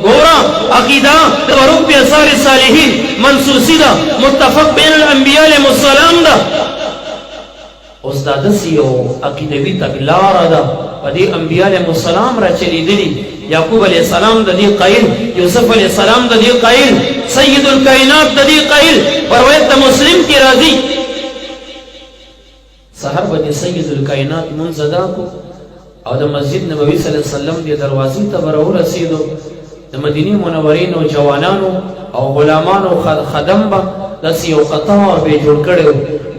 گورا عقیدہ ورب اثار صالحین منسوسی دا متفق بین الانبیاء علیہ السلام دا اس دا دسیو عقیدوی تغلار دا پدی انبیاء علیہ السلام را چلی دلی یعقوب علیہ السلام دا دی قائل یوسف علیہ السلام دا دی قائل سید الکائنات دا دی قائل پرویت دا مسلم کی راضی سحر با دی سید الکائنات منزدہ کو او دا مسجد نبوی صلی اللہ علیہ وسلم دی دروازی تا برہو رسیدو دا مدینی منورین و جوانانو او غلامانو خدم با دسی او قطار بے جوڑ کڑیو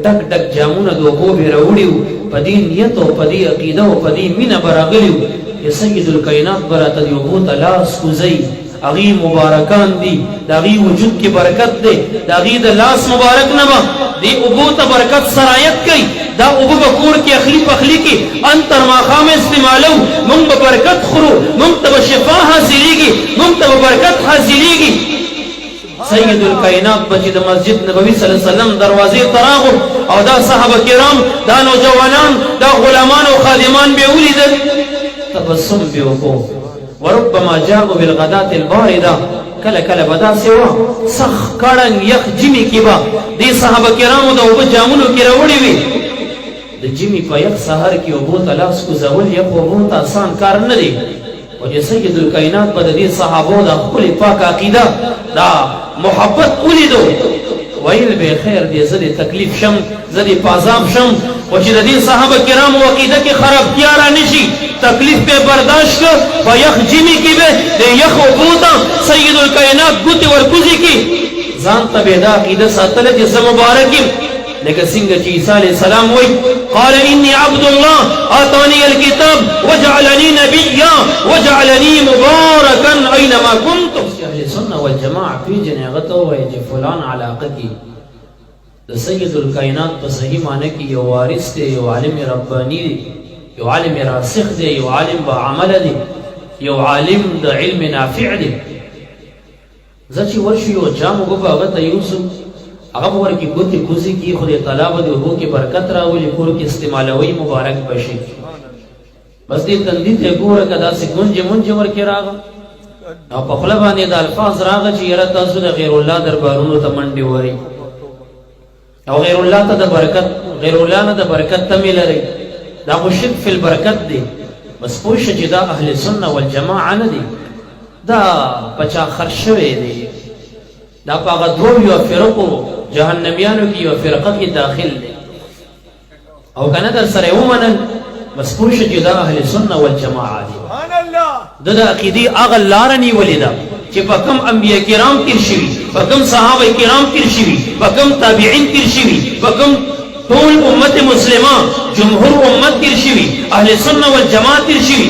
ڈک ڈک جامون دو بو بے روڑیو پدی نیت و پدی عقیدہ و پدی من براغلیو یہ سید الکائنات برات دیو بوتا لاس کزئی اغی مبارکان دی دا اغی وجود کی برکت دے دا اغی دا لاس مبارک نبا دی ابوتا برکت سرایت کئی دا ابو بکور کی اخلی پخلی کی انتر ماخام استعمالو منگ برکت خرو منگ تب شفا حاصلی گی منگ تب برکت حاصلی گی سید الکائنات بچی دا مسجد نبوی صلی اللہ علیہ وسلم دروازی تراغو او دا صحابہ کرام دا نوجوانان دا غلامان و خادمان بیولی دا تبسم بیوکو وربما جاءوا بالغداة الباردة کل کل بدا سوا سخ کڑنگ یخ جمی کی با دی صحابہ کرامو دا اوبا جامونو کی روڑی وی دا جمی پا یک سہر کی اوبو تلاس کو زول یک اوبو تا آسان کار ندی اور یہ سید الکائنات با دی صحابو دا خلی پاک عقیدہ دا محبت اولی دو ویل بے خیر دی زدی تکلیف شم زدی پازاب شم وچی دا دی صحابہ کرام و عقیدہ کی خراب کیارا نشی تکلیف پہ برداشت کر و یخ جمی کی بے دے یخ و بوتا سید الکائنات گوتی ورکوزی کی زانتا بیدا عقیدہ ساتلہ جسا مبارکی لیکن سنگا چی عیسیٰ علیہ السلام ہوئی قال انی عبد اللہ آتانی الکتاب وجعلنی نبیا وجعلنی مبارکا اینما کنتم اہل سنہ والجماع پی جنیغتو ہے جی فلان علاقہ کی دا سید الکائنات پا صحیح معنی کی یو وارث دے یو عالم ربانی دے یو عالم راسخ دے یو عالم با عمل دے یو عالم دا علم نافع دے زچی ورشو یو جامو گفا اغتا یوسف اغب ورکی گوتی کوزی کی خود طلاب دے ہو کی برکت راولی کور کی استعمالوی مبارک بشی بس دی تندی تے گورا کدا سی گنج منج ورکی راغا او پخلبانی دا الفاظ راغا چی یرا تاسو دا غیر اللہ در بارونو تا مندی وری او غیر اللہ تا دا برکت غیر اللہ نا دا برکت تا مل رئی دا مشرک فی البرکت دی بس پوش جدا اہل سنہ والجماع ندی دا پچا خرشوے دی دا پاگا دو یو فرقو جہنمیانو کی یو فرقہ کی داخل دی او کنا در سر اومنن بس پوش جدا اہل سنہ والجماع دی دا عقیدی اغل لارنی ولیدہ کہ بکم انبیاء کرام ترشوی بکم صحابہ کرام ترشوی بکم تابعین ترشوی بکم طول امت مسلمان جمہور امت ترشوی اہل سنہ والجماعت ترشوی